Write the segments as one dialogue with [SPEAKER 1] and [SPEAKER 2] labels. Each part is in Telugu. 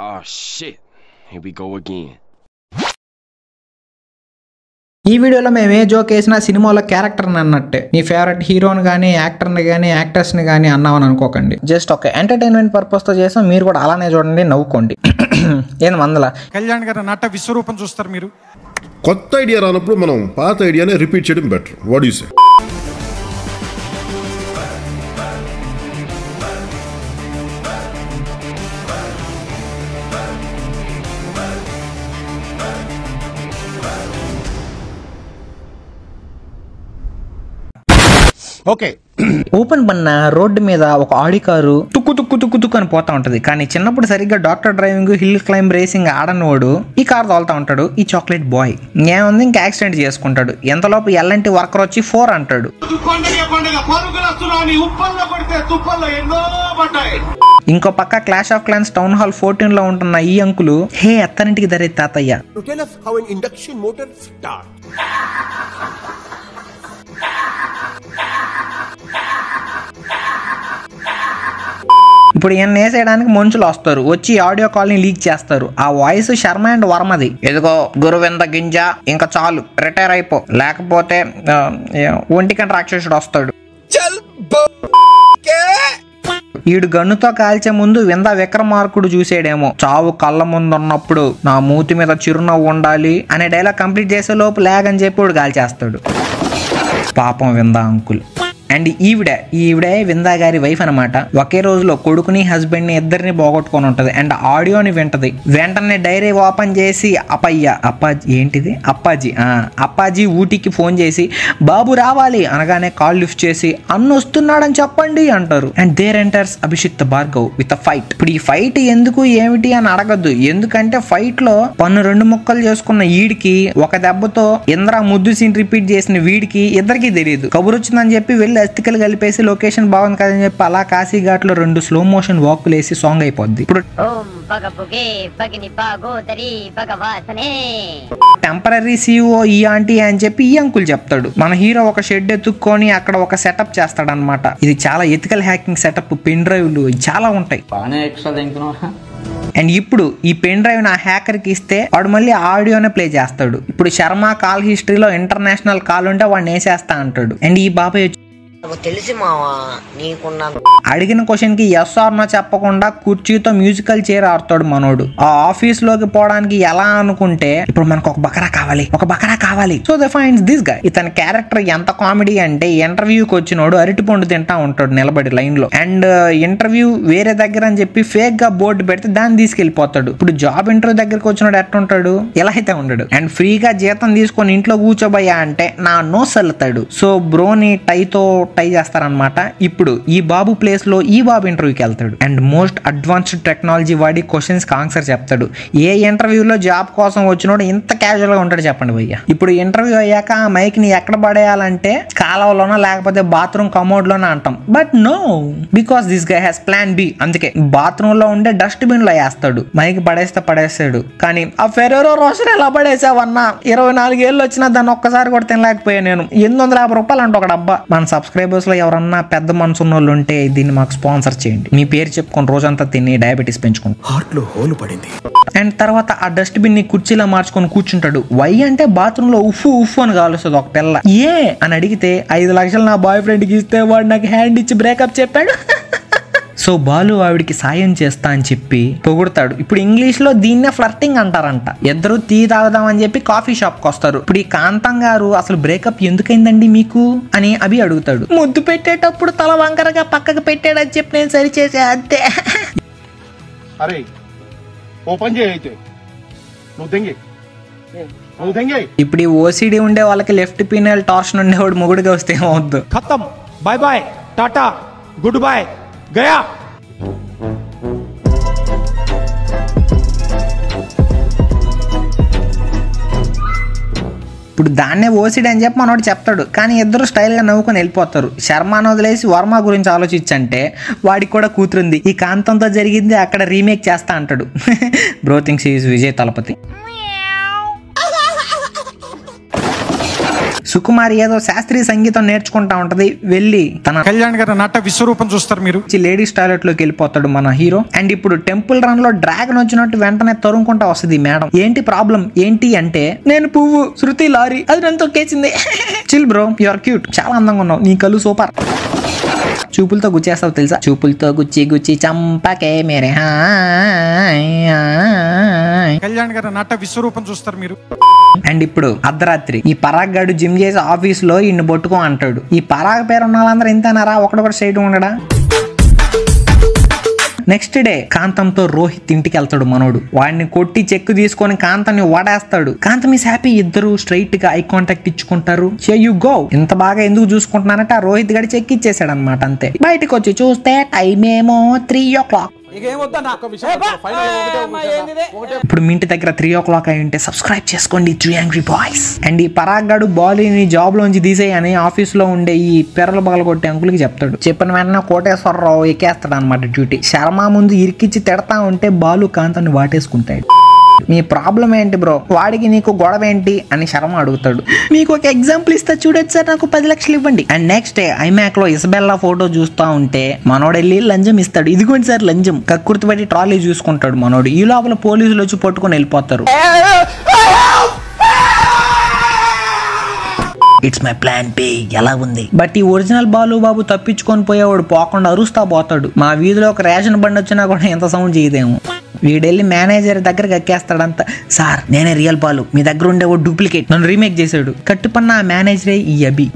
[SPEAKER 1] Oh shit. Here we go again.
[SPEAKER 2] ఈ వీడియోలో మేము ఏ జోక్ వేసినా సినిమాలో క్యారెక్టర్ని అన్నట్టే. నీ ఫేవరెట్ హీరోని కానీ యాక్టర్ని కానీ యాక్టర్స్ని కానీ అన్నామని అనుకోకండి. జస్ట్ ఒక ఎంటర్టైన్మెంట్ పర్పస్తో చేసాం. మీరు కూడా అలానే చూడండి, నవ్వుకోండి. ఏం వందల
[SPEAKER 3] కళ్యాణ్ గారు నట విశ్వరూపం చూస్తారు మీరు.
[SPEAKER 4] కొత్త ఐడియా రానప్పుడు మనం పాత ఐడియానే రిపీట్ చేయడం better. What you say?
[SPEAKER 3] Okay,
[SPEAKER 2] open పన్న రోడ్డు మీద ఒక ఆడి కారు తుక్కు తుక్కు తుక్కు తుక్కు అని పోతా ఉంటది. కానీ చిన్నప్పుడు సరిగ్గా doctor driving, hill climb racing ఆడనోడు ఈ కార్ తోలుతా ఉంటాడు. ఈ చాక్లెట్ బాయ్ ఏముంది, ఇంకా యాక్సిడెంట్ చేసుకుంటాడు. ఎంతలోపు ఎల్లంటి వర్కర్ వచ్చి 4 అంటాడు. ఇంకో పక్క clash of clans town hall 14 లో ఉంటున్న ఈ అంకులు, హే అత్తనింటికి దరే తాతయ్య, ఇప్పుడు ఈయన వేసేయడానికి మనుషులు వస్తారు. వచ్చి ఆడియో కాల్ ని లీక్ చేస్తారు. ఆ వాయిస్ శర్మ అండ్ వర్మది. ఎదుగో గురువింద గింజ, ఇంకా చాలు రిటైర్ అయిపో, లేకపోతే ఒంటికంట రాక్షసుడు వస్తాడు. ఈడు గన్నుతో కాల్చే ముందు వింద విక్రమార్కుడు చూసాడేమో, చావు కళ్ళ ముందు ఉన్నప్పుడు నా మూతి మీద చిరునవ్వు ఉండాలి అనే డైలాగ్ కంప్లీట్ చేసే లోపు లేగని చెప్పి వాడు కాల్చేస్తాడు. పాపం వింద అంకుల్. అండ్ ఈవిడే విందా గారి వైఫ్ అనమాట. ఒకే రోజులో కొడుకుని హస్బెండ్ ని ఇద్దరిని పోగొట్టుకొని ఉంటది. అండ్ ఆడియోని వింటది. వెంటనే డైరీ ఓపెన్ చేసి అప్పాజీ ఊటీకి ఫోన్ చేసి బాబు రావాలి అనగానే కాల్ లిఫ్ట్ చేసి అన్న వస్తున్నాడని చెప్పండి అంటారు. And there enters Abhishikt Bhargav with fight. ఇప్పుడు ఈ ఫైట్ ఎందుకు ఏమిటి అని అడగద్దు, ఎందుకంటే ఫైట్ లో పన్ను 2 ముక్కలు చేసుకున్న ఈడికి ఒక దెబ్బతో ఇంద్ర ముద్దు సీన్ రిపీట్ చేసిన వీడికి ఇద్దరికి తెలియదు. కబురు వచ్చిందని చెప్పి వెళ్ళి అస్థికలు కలిపేసి లొకేషన్ బాగుంది కదని చెప్పి అలా కాశీఘాట్ లో 2 స్లో మోషన్ వాక్లు వేసి సాంగ్ అయిపోద్ది. ఇప్పుడు టెంపరరీ సిఇఓ ఈ ఆంటీ అని చెప్పి ఈ అంకుల్ చెప్తాడు. మన హీరో ఒక షెడ్ ఎత్తుక్కొని అక్కడ ఒక సెటప్ చేస్తాడనమాట. ఇది చాలా ఎథికల్ హ్యాకింగ్ సెటప్. పెన్ డ్రైవ్లు చాలా ఉంటాయి. అండ్ ఇప్పుడు ఈ పెన్ డ్రైవ్ నా హ్యాకర్ కి ఇస్తే వాడు మళ్ళీ ఆడియోనే ప్లే చేస్తాడు. ఇప్పుడు శర్మ కాల్ హిస్టరీలో ఇంటర్నేషనల్ కాల్ ఉంటే వాడిని వేసేస్తా అంటాడు. అండ్ ఈ బాబాయ్
[SPEAKER 5] తెలిసి మావా నీకున్న
[SPEAKER 2] అడిగిన క్వశ్చన్ కి ఎస్ ఆర్ నో చెప్పకుండా కుర్చీతో మ్యూజికల్ చైర్ ఆడుతాడు మనోడు. ఆ ఆఫీస్ లోకి పోవడానికి ఎలా అనుకుంటే ఇప్పుడు మనకు ఒక బకరా కావాలి. So they finds this guy. ఇతని క్యారెక్టర్ ఎంత కామెడీ అంటే ఇంటర్వ్యూకి వచ్చినోడు అరటిపండు తింటా ఉంటాడు నిలబడి లైన్ లో. అండ్ ఇంటర్వ్యూ వేరే దగ్గర అని చెప్పి ఫేక్ గా బోర్డు పెడితే దాన్ని తీసుకెళ్లిపోతాడు. ఇప్పుడు జాబ్ ఇంటర్వ్యూ దగ్గరకు వచ్చినోడు ఎట్టుంటాడు, ఎలా అయితే ఉండడు. అండ్ ఫ్రీగా జీతం తీసుకొని ఇంట్లో కూర్చోబోయా అంటే నా నోస్ వెళ్తాడు. సో బ్రోని టై చేస్తారనమాట. ఇప్పుడు ఈ బాబు ప్లేస్ లో ఈ బాబు ఇంటర్వ్యూకి వెళ్తాడు. అండ్ మోస్ట్ అడ్వాన్స్డ్ టెక్నాలజీ వాడి క్వశ్చన్స్ కి ఆన్సర్ చెప్తాడు. ఏ ఇంటర్వ్యూలో జాబ్ కోసం వచ్చినోడు ఇంత క్యాజువల్ గా ఉంటాడు చెప్పండి భయ్య. ఇప్పుడు ఇంటర్వ్యూ అయ్యాక ఆ మైక్ ని ఎక్కడ పడేయాలంటే కాలువలోనో లేకపోతే బాత్రూమ్ కమోడ్ లోనో అంటాం. But no, because this guy has plan B. అందుకే బాత్రూమ్ లో ఉండే డస్ట్ బిన్ లో వేస్తాడు. మైక్ పడేస్తాడు. కానీ ఆ ఫెరోరో రోషన్ ఎలా పడేసావన్నా, 24 ఏళ్ళు వచ్చినా దాన్ని ఒక్కసారి కూడా తినలేకపోయా నేను. 850 రూపాయలు అంటే ఒక డబ్బా. మన సబ్స్క్రైబర్స్ లో ఎవరన్నా పెద్ద మనసు ఉన్న వాళ్ళు ఉంటే దీన్ని మాకు స్పాన్సర్ చేయండి. మీ పేరు చెప్పుకొని రోజంతా తిని డయాబెటీస్ పెంచుకుంటాం.
[SPEAKER 6] హార్ట్ లో హోల్ పడింది.
[SPEAKER 2] అండ్ తర్వాత ఆ డస్ట్ బిన్ ని కుర్చీలో మార్చుకొని కూర్చుంటాడు. వై అంటే బాత్రూమ్ లో ఉఫ్ అని కాలుస్తుంది ఒక పిల్ల. ఏ అని అడిగితే 5 లక్షలు నా బాయ్ ఫ్రెండ్ కి ఇస్తే వాడు నాకు హ్యాండ్ ఇచ్చి బ్రేకప్ చెప్పాడు. సో బాలు ఆవిడికి సాయం చేస్తా అని చెప్పి పొగుడతాడు. ఇప్పుడు ఇంగ్లీష్ లో దీన్నే ఫ్లర్టింగ్ అంటారంట. ఇద్దరు టీ తాగుదాం అని చెప్పి కాఫీ షాప్ కి వస్తారు. ఇప్పుడు ఈ కాంతం గారు అసలు బ్రేకప్ ఎందుకైందండి మీకు అని అభి అడుగుతాడు. ముద్దు పెట్టేటప్పుడు తల వంకరగా పక్కకు పెట్టాడని చెప్పి నేను సరిచేసా అంతే.
[SPEAKER 4] అరే ఓపెన్ చేయి,
[SPEAKER 2] ఇప్పుడు ఈ ఓసిడి ఉండే వాళ్ళకి లెఫ్ట్ పీనల్ టార్షన్ ఉండేవాడు మొగుడుగా వస్తే ఏమవుద్దు.
[SPEAKER 3] ఖతం, bye bye, tata, good boy, గయా.
[SPEAKER 2] ఇప్పుడు దాన్నే ఓసిడ్ అని చెప్పి మనోడు చెప్తాడు. కానీ ఇద్దరు స్టైల్గా నవ్వుకొని వెళ్ళిపోతారు. శర్మను వదిలేసి వర్మ గురించి ఆలోచించంటే వాడికి కూడా కూతురుంది. ఈ కాంతంతో జరిగింది అక్కడ రీమేక్ చేస్తా అంటాడు. Bro thinks is Vijay Thalapathy. Sukumari ఏదో శాస్త్రీయ సంగీతం నేర్చుకుంటా ఉంటది. వెళ్ళి తన
[SPEAKER 3] కళ్యాణ్ గారి నట విశ్వరూపం చూస్తారు మీరు.
[SPEAKER 2] లేడీస్ టాయిలెట్ లోకి వెళ్ళిపోతాడు మన హీరో. అండ్ ఇప్పుడు టెంపుల్ రన్ లో డ్రాగన్ వచ్చినట్టు వెంటనే తరుముకుంటా వస్తుంది మేడం. ఏంటి ప్రాబ్లం ఏంటి అంటే, నేను పువ్వు, శృతి లారీ, అది నన్ను తొక్కేసింది. Chill bro, you are cute, చాలా అందంగా ఉన్నావు, నీ కళ్ళు సూపర్. చూపులతో గుచ్చేస్తావు తెలుసా, చూపులతో గుచ్చి గుచ్చి చంపకే మేరే.
[SPEAKER 3] కళ్యాణ్ గారి నట విశ్వరూపం చూస్తారు మీరు.
[SPEAKER 2] అండ్ ఇప్పుడు అర్ధరాత్రి ఈ పరాగ్ గాడు జిమ్ చేసి ఆఫీస్ లో ఇన్ని పట్టుకో అంటాడు. ఈ పరాగ్ పేరు ఉన్న వాళ్ళందరూ ఇంతనారా, ఒకడొకటి స్ట్రైట్ ఉండడా. నెక్స్ట్ డే కాంతంతో రోహిత్ ఇంటికి వెళ్తాడు మనోడు. వాడిని కొట్టి చెక్కు తీసుకొని కాంతాన్ని వాడేస్తాడు. కాంతం ఈస్ హ్యాపీ. ఇద్దరు స్ట్రైట్ గా ఐ కాంటాక్ట్ ఇచ్చుకుంటారు. యు గో, ఇంత బాగా ఎందుకు చూసుకుంటున్నారంటే ఆ రోహిత్ గడి చెక్ ఇచ్చేసాడు అనమాట. అంతే. బయటకు వచ్చి చూస్తే టైం ఏమో 3 o'clock. ఇప్పుడు మీ ఇంటి దగ్గర 3 o'clock అయి ఉంటే సబ్స్క్రైబ్ చేసుకోండి 3 Angry Boys. అండ్ ఈ పరాగ్ గాడు బాలీని జాబ్ లోంచి తీసేయని ఆఫీస్ లో ఉండే ఈ పెరలు బగలు కొట్టే అంకులకి చెప్తాడు. చెప్పిన వెంటనే కోటేశ్వరరావు ఎక్కేస్తాడు అనమాట డ్యూటీ. శర్మ ముందు ఇరికిచ్చి తిడతా ఉంటే బాలు కాంతాన్ని వాటేసుకుంటాడు. మీ ప్రాబ్లం ఏంటి బ్రో, వాడికి నీకు గొడవ ఏంటి అని శర్మ అడుగుతాడు. మీకు ఒక ఎగ్జాంపుల్ ఇస్తా చూడొచ్చు సార్, నాకు 10 లక్షలు ఇవ్వండి. అండ్ నెక్స్ట్ డే ఐమాక్ లో ఇసబెల్లా ఫోటో చూస్తా ఉంటే మనోడు వెళ్ళి లంజం ఇస్తాడు. ఇదిగోండి సార్ లంజం. కక్కుర్తి పెట్టి ట్రాలీ చూసుకుంటాడు మనోడు. ఈ లోపల పోలీసులు వచ్చి పట్టుకొని వెళ్ళిపోతారు. ఇట్స్ మై ప్లాన్ బి, ఎలా ఉంది? బట్ ఈ ఒరిజినల్ బాలు బాబు తప్పించుకొని పోయేవాడు పోకుండా అరుస్తా పోతాడు. మా వీధిలో ఒక రేషన్ బండి వచ్చినా కూడా ఎంత సౌండ్ చేయదేమో. వీడెళ్ళి మేనేజర్ దగ్గరకు ఎక్కేస్తాడంతా. సార్ నేనే రియల్ బాలు, మీ దగ్గర ఉండే ఓ డూప్లికేట్, నన్ను రీమేక్ చేశాడు. కట్టుపన్న ఆ మేనేజరే ఈ అభి.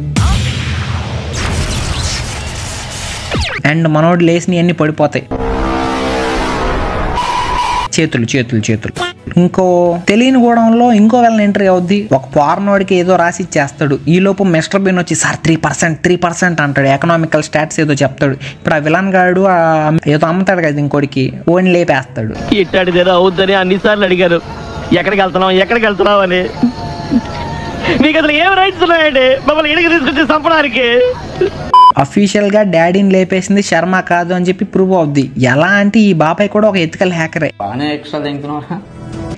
[SPEAKER 2] అండ్ మనోడు లేసిని అన్ని పడిపోతాయి. చేతులు చేతులు చేతులు. ఇంకో తెలియని గోడంలో ఇంకో వెళ్ళని ఎంట్రీ అవుద్ది. ఒక పోర్నోడికి ఏదో రాసి ఇచ్చేస్తాడు. ఈ లోపు మిస్టర్ బీన్ వచ్చి సార్ 3% అంటాడు. ఎకనామికల్ స్టాట్స్ ఏదో చెప్తాడు. ఇప్పుడు ఆ విలన్ గాడు ఏదో అమ్ముతాడు కదా ఇంకోటికి, ఓని లేపేస్తాడు.
[SPEAKER 6] ఇట్టాడిదేదో అవుద్దని అన్నిసార్లు అడిగారు, ఎక్కడికి వెళ్తున్నావు అని. మీకు అసలు ఏం రైట్స్ ఉన్నాయండి మమ్మల్ని ఇంటికి తీసుకొచ్చి చంపడానికి?
[SPEAKER 2] అఫీషియల్ గా డాడీని లేపేసింది శర్మ కాదు అని చెప్పి ప్రూవ్ అవుద్ది. ఎలా అంటే ఈ బాబాయ్ కూడా ఒక ఎథికల్ హ్యాకరే.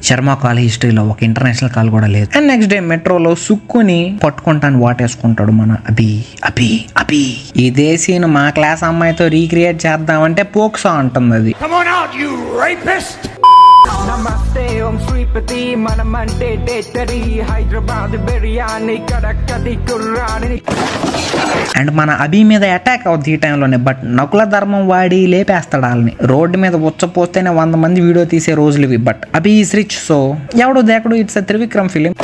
[SPEAKER 2] శర్మ కాల్ హిస్టరీలో ఒక ఇంటర్నేషనల్ కాల్ కూడా లేదు. అండ్ నెక్స్ట్ డే మెట్రోలో సుక్కుని పట్టుకుంటాను వాటేసుకుంటాడు మన అభి. ఇదే సీన్ మా క్లాస్ అమ్మాయితో రీక్రియేట్ చేద్దామంటే పోక్సో అంటుంది అది.
[SPEAKER 7] నమస్తే ఓం శ్రీపతి మనమంటే డేటరీ హైదరాబాద్ బిర్యానీ కడకది కుర్రాని.
[SPEAKER 2] అండ్ మన అభి మీద అటాక్ అవుద్ది ఈ టైంలోనే. బట్ నకుల ధర్మం వాడి లేపేస్తాడు వాళ్ళని. రోడ్డు మీద ఉచ్చపోస్తేనే 100 మంది వీడియో తీసే రోజులు ఇవి. But Abhi is rich, so ఎవడో దేకడు. It's Trivikram film.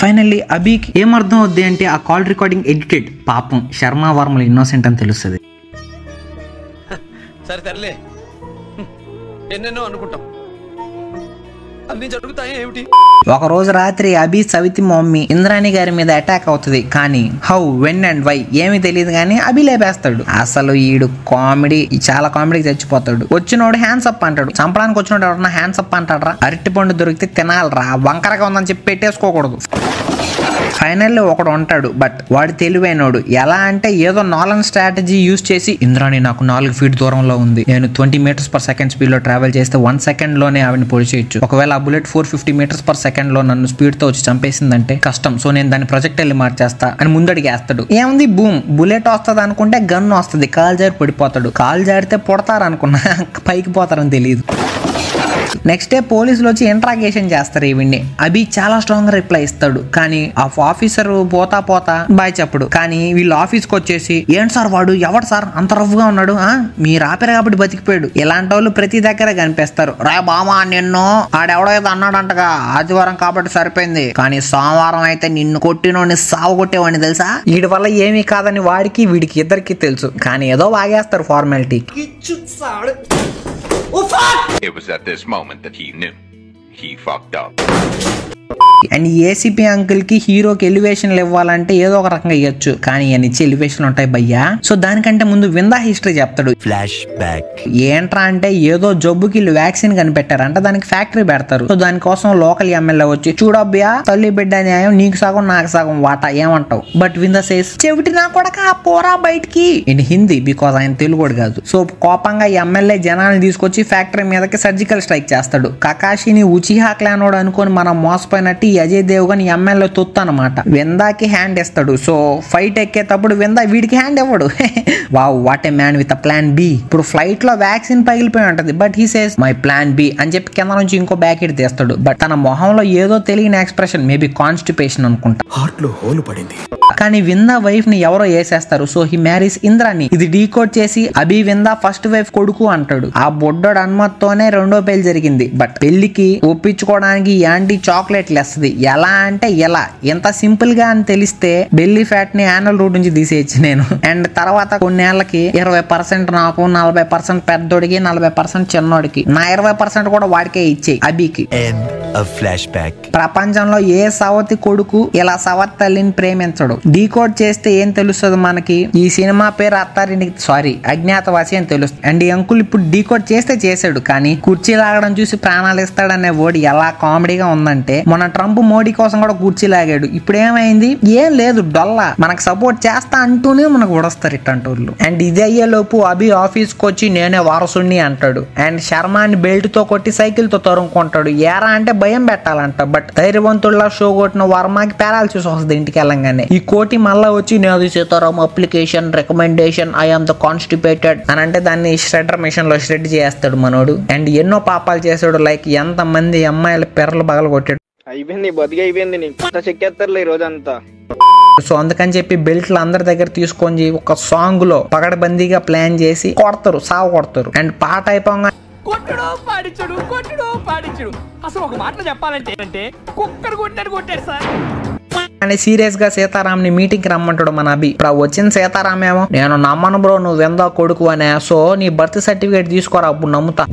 [SPEAKER 2] ఫైనల్లీ అభికి ఏమర్థం అవుద్ది అంటే ఆ కాల్ రికార్డింగ్ ఎడిటెడ్. పాపం శర్మ వర్మలు ఇన్నోసెంట్ అని తెలుస్తుంది.
[SPEAKER 8] సరే ఎన్నెన్నో అనుకుంటాం, అన్ని జరుగుతాయి ఏమిటి?
[SPEAKER 2] ఒక రోజు రాత్రి అభి సవితి మమ్మీ ఇంద్రాణి గారి మీద అటాక్ అవుతుంది. కానీ హౌ, వెన్ అండ్ వై ఏమి తెలియదు. కానీ అభి లేపేస్తాడు. అసలు ఈడు కామెడీ, చాలా కామెడీకి చచ్చిపోతాడు. వచ్చినోడు హ్యాండ్స్ అప్ అంటాడు. చంపడానికి వచ్చినోడు ఎవరన్నా హ్యాండ్స్ అప్ అంటాడరా? అరటి పండు దొరికితే తినాలరా, వంకరగా ఉందని చెప్పి పెట్టేసుకోకూడదు. ఫైనల్లీ ఒకడు ఉంటాడు. బట్ వాడు తెలివైనోడు. ఎలా అంటే ఏదో నాలన్ స్ట్రాటజీ యూజ్ చేసి, ఇంద్రాణి నాకు 4 feet దూరంలో ఉంది, నేను 20 meters/second స్పీడ్ లో ట్రావెల్ చేస్తే 1 second లోనే ఆవిడని పొడి చేయొచ్చు. ఒకవేళ ఆ బుల్లెట్ 450 meters/second లో నన్ను స్పీడ్ తో వచ్చి చంపేసిందంటే కష్టం, సో నేను దాన్ని ప్రొజెక్టైల్ మార్చేస్తా అని ముందడిగేస్తాడు. ఏముంది, బూమ్, బుల్లెట్ వస్తుంది అనుకుంటే గన్ వస్తుంది. కాలు జారి పడిపోతాడు. కాలు జారితే పొడతారు అనుకున్నా, పైకి పోతారని తెలియదు. నెక్స్ట్ డే పోలీసులు వచ్చి ఇంట్రాగేషన్ చేస్తారు ఈవిడ్ని. అభి చాలా స్ట్రాంగ్ రిప్లై ఇస్తాడు. కానీ ఆ ఆఫీసర్ పోతా బాయ్ చెప్పడు. కానీ వీళ్ళు ఆఫీస్కి వచ్చేసి, ఏంటి సార్ వాడు ఎవడు సార్ అంత రఫ్ గా ఉన్నాడు, మీరు ఆపారు కాబట్టి బతికిపోయాడు. ఇలాంటి వాళ్ళు ప్రతి దగ్గర కనిపిస్తారు. రా బామా నిన్ను ఆడెవడో ఏదో అన్నాడంటగా, ఆదివారం కాబట్టి సరిపోయింది, కానీ సోమవారం అయితే నిన్ను కొట్టినోడిని సాగు కొట్టేవాడిని తెలుసా. వీడి వల్ల ఏమీ కాదని వాడికి వీడికి ఇద్దరికి తెలుసు. కానీ ఏదో వాగేస్తారు formality.
[SPEAKER 9] It was at this moment that he knew he fucked up.
[SPEAKER 2] And ACP uncle కి హీరోకి ఎలివేషన్లు ఇవ్వాలంటే ఏదో ఒక రకంగా ఇవ్వచ్చు, కానీ ఆయన ఇచ్చే ఎలివేషన్లు ఉంటాయి భయ్యా. సో దానికంటే ముందు విందా హిస్టరీ చెప్తాడు.
[SPEAKER 1] Flash back.
[SPEAKER 2] ఏంట్రా అంటే ఏదో జబ్బుకి వీళ్ళు వ్యాక్సిన్ కనిపెట్టారంట, దానికి ఫ్యాక్టరీ పెడతారు. సో దానికోసం లోకల్ ఎమ్మెల్యే వచ్చి, చూడబ్బా తల్లి బిడ్డ న్యాయం, నీకు సగం నాకు సగం వాటా, ఏమంటావు? బట్ విందా సేస్, చెవిటి నా కొడక పోరా బయటికి ఇన్ హిందీ, బికాజ్ ఆయన తెలుగుడు కాదు. సో కోపంగా ఎమ్మెల్యే జనాన్ని తీసుకొచ్చి ఫ్యాక్టరీ మీదకి సర్జికల్ స్ట్రైక్ చేస్తాడు. కకాషిని ఉచిహా క్లానోడు అనుకొని మనం మోసపోయినట్టు ఈ అజయ్ దేవ్గన్ ఎమ్మెల్యే తొత్తు అనమాట. విందాకి హ్యాండ్ ఇస్తాడు. సో ఫైట్ ఎక్కేటప్పుడు విందా వీడికి హ్యాండ్ ఇవ్వడు. Wow, what a man with a plan B. ఇప్పుడు ఫ్లైట్ లో వ్యాక్సిన్ పగిలిపోయి ఉంటది, but he says my plan B అని చెప్పి కింద నుంచి ఇంకో బ్యాకెట్ తీస్తాడు. బట్ తన మొహంలో ఏదో తెలియని ఎక్స్ప్రెషన్, మేబీ కాన్స్టిపేషన్ అనుకుంటా.
[SPEAKER 10] హార్ట్ లో హోల్ పడింది.
[SPEAKER 2] కానీ విందా వైఫ్ ని ఎవరో వేసేస్తారు. So he marries Indrani. ఇది డీకోడ్ చేసి అభి విందా ఫస్ట్ వైఫ్ కొడుకు అంటాడు. ఆ బొడ్డోడు అనుమతితోనే రెండో పెళ్లి జరిగింది. బట్ పెళ్లికి ఒప్పించుకోవడానికి యాంటీ చాక్లెట్లు వేస్తుంది. ఎలా అంటే ఎలా, ఎంత సింపుల్ గా అని తెలిస్తే బెల్లీ ఫ్యాట్ ని యానల్ రూట్ నుంచి తీసేయచ్చు నేను. అండ్ తర్వాత కొన్నేళ్లకి 20% నాకు, 40% పెద్దోడికి, 40% చిన్నోడికి, నా 20% కూడా వాడికే ఇచ్చేయి అభికి. ప్రపంచంలో ఏ సవతి కొడుకు ఇలా సవతి తల్లిని ప్రేమించడు. డీకోడ్ చేస్తే ఏం తెలుస్తుంది మనకి? ఈ సినిమా పేరు అజ్ఞాతవాసి అని తెలుస్తుంది. అండ్ ఈ అంకుల్ ఇప్పుడు డీకోడ్ చేస్తే చేశాడు, కానీ కుర్చీ లాగడం చూసి ప్రాణాలు ఇస్తాడనే వర్డ్ ఎలా కామెడీగా ఉందంటే, మన ట్రంప్ మోడీ కోసం కూడా కుర్చీ లాగాడు. ఇప్పుడు ఏమైంది? ఏం లేదు, డొల్లా. మనకు సపోర్ట్ చేస్తా అంటూనే మనకు ఉడస్తారు ఇట్టంటోళ్ళు. అండ్ ఇది అయ్యే లోపు అభి ఆఫీస్ కి వచ్చి నేనే వారసుని అంటాడు. అండ్ శర్మాని బెల్ట్ తో కొట్టి సైకిల్ తో తరుముకుంటాడు. ఏరా అంటే భయం పెట్టాలంట. బట్ ధైర్యవంతుల్లా షో కొట్టిన వర్మకి పారాలిసిస్ వస్తుంది ఇంటికి వెళ్ళంగానే. ఈ కోటి మళ్ళా వచ్చి నేది Sitaram application recommendation I am the constipated అని అంటే దాన్ని షెడ్డర్ మిషన్ లో షెడ్ చేస్తాడు మనోడు. అండ్ ఎన్నో పాపాలు చేసాడు. లైక్ ఎంత మంది అమ్మాయిల పెర్రలు బగలు కొట్టాడు.
[SPEAKER 11] అయిపోయింది, బతికి అయిపోయింది. చెక్కేస్తారులే ఈ రోజంతా.
[SPEAKER 2] సో అందుకని చెప్పి బెల్ట్లు అందరి దగ్గర తీసుకొని ఒక సాంగ్ లో పగడబందీగా ప్లాన్ చేసి కొడతారు, సాగు కొడతారు. అండ్ పాట అయిపోగా
[SPEAKER 3] కొట్టుడు పాడించుడు అసలు ఒక మాటలో చెప్పాలంటే కుక్కర్ కొట్టాడు సార్
[SPEAKER 2] అని సీరియస్ గా సీతారాం ని మీటింగ్ కి రమ్మంటాడు మన అభి. ఇప్పుడు వచ్చిన సీతారాం ఏమో నేను నమ్మను బ్రో, నువ్వు వెందా కొడుకు అనే. సో నీ బర్త్ సర్టిఫికేట్ తీసుకోరా, అప్పుడు నమ్ముతా.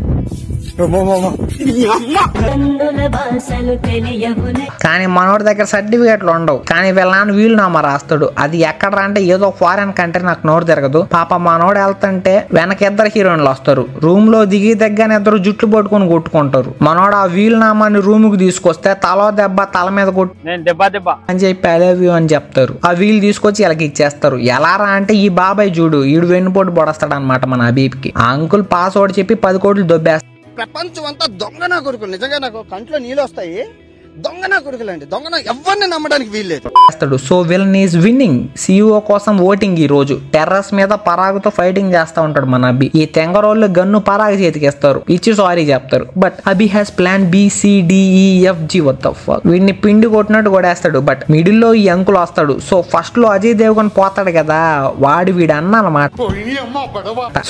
[SPEAKER 2] కానీ మనోడి దగ్గర సర్టిఫికేట్లు ఉండవు. కానీ వీళ్ళ నాన్న వీలునామా రాస్తాడు. అది ఎక్కడ అంటే ఏదో ఫారెన్ కంట్రీ, నాకు నోరు తిరగదు. పాప మనోడు వెళ్తుంటే వెనక ఇద్దరు హీరోయిన్లు వస్తారు. రూమ్ లో దిగి దగ్గర ఇద్దరు జుట్లు పట్టుకొని కొట్టుకుంటారు. మనోడు ఆ వీలునామాని రూమ్ కి తీసుకొస్తే తల దెబ్బ తల మీద కొట్టు అని చెప్పి ఐ లవ్ యూ అని చెప్తారు. ఆ వీలు తీసుకొచ్చి వీళ్ళకి ఇచ్చేస్తారు. ఎలారా అంటే ఈ బాబాయ్ చూడు, ఈడు వెన్నుపోటు పొడస్తాడు అనమాట మన అబీబ్కి. ఆ అంకుల్ పాస్వర్డ్ చెప్పి 10 కోట్లు దొబ్బేస్తారు.
[SPEAKER 11] ప్రపంచం అంతా దొంగ నా కొడుకులు. నిజంగా నాకు కంట్లో నీళ్ళు వస్తాయి. దొంగ నా కొడుకులండి. దొంగ ఎవరిని నమ్మడానికి వీల్లేదు.
[SPEAKER 2] So villain is winnowing. CEO కోసం ఓటింగ్. ఈ రోజు టెర్రస్ మీద పరాగుతో ఫైటింగ్ చేస్తా ఉంటాడు మన అభి. ఈ తెంగరోళ్ళు గన్ను పరాగు చేతికిస్తారు, ఇచ్చి సారీ చెప్తారు. But Abhi has plan BCDEFG. వీడిని పిండి కొట్టినట్టు కొడేస్తాడు. బట్ మిడిల్ లో ఈ అంకుల్ వస్తాడు. సో ఫస్ట్ లో అజయ్ దేవ్గన్ పోతాడు కదా, వాడు వీడు అన్న అనమాట.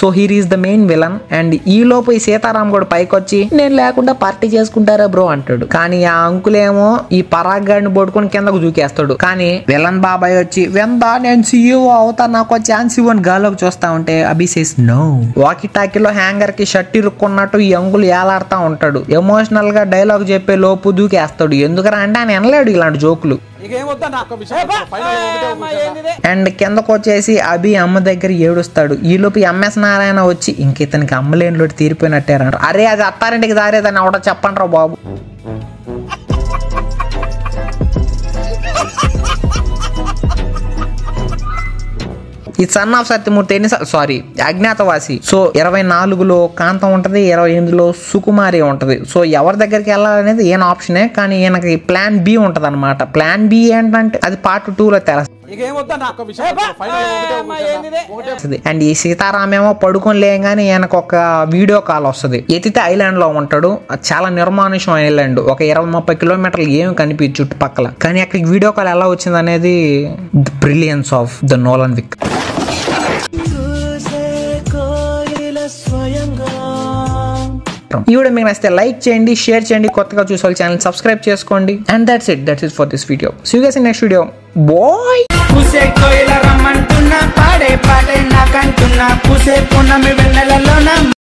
[SPEAKER 2] So here is the main villain. And ఈ లోపు ఈ సీతారాం కూడా పైకి వచ్చి నేను లేకుండా పార్టీ చేసుకుంటారా బ్రో అంటాడు. కానీ ఆ అంకుల్ ఏమో ఈ పరాగ్ గాడిని పట్టుకొని కిందకు దూకేస్తాడు. కానీ విలన్ బాబాయ్ వచ్చి వెందా నేను CEO అవుతా, నాకు ఛాన్స్ ఇవ్వని గాలోకి చూస్తా ఉంటే అభి సేస్ నో. వాకి టాకీలో హ్యాంగర్ కి షర్ట్ ఇరుక్కున్నట్టు ఈ అంకుల్ ఏలాడుతా ఉంటాడు. ఎమోషనల్ గా డైలాగ్ చెప్పే లోపు దూకేస్తాడు. ఎందుకరా అంటే ఆయన వినలేడు ఇలాంటి జోకులు. అండ్ కిందకు వచ్చేసి అభి అమ్మ దగ్గర ఏడుస్తాడు. ఈ లోపు MS నారాయణ వచ్చి ఇంక ఇతనికి అమ్మలేని లోటు తీరిపోయినట్టారంట. అరే అది అత్తారింటికి దారేదని అవడ చెప్పండి రా బాబు. ఈ son of Satyamurthy Agnyaathavaasi. So 24లో కాంతం ఉంటది, 28లో సుకుమారి ఉంటది. సో ఎవరి దగ్గరికి వెళ్ళాలనేది ఈయన ఆప్షనే. కానీ ఈయనకి ప్లాన్ B ఉంటది అనమాట. ప్లాన్ B ఏంటంటే అది పార్ట్ 2లో తెలుస్తుంది. అండ్ ఈ సీతారామేమో పడుకొని లేగానే ఈయనకు ఒక వీడియో కాల్ వస్తుంది. ఎత్తితే ఐలాండ్ లో ఉంటాడు. చాలా నిర్మానుషం ఐలాండ్. ఒక 20-30 కిలోమీటర్లు ఏమి కనిపించు చుట్టుపక్కల. కానీ అక్కడికి వీడియో కాల్ ఎలా వచ్చింది అనేది the brilliance of the Nolan విక్. ఈ వీడియో మీకు నచ్చితే లైక్ చేయండి, షేర్ చేయండి, కొత్తగా చూసే వాళ్ళ ఛానల్ సబ్స్క్రైబ్ చేసుకోండి. And that's it for this video. See you guys in next video. Bye.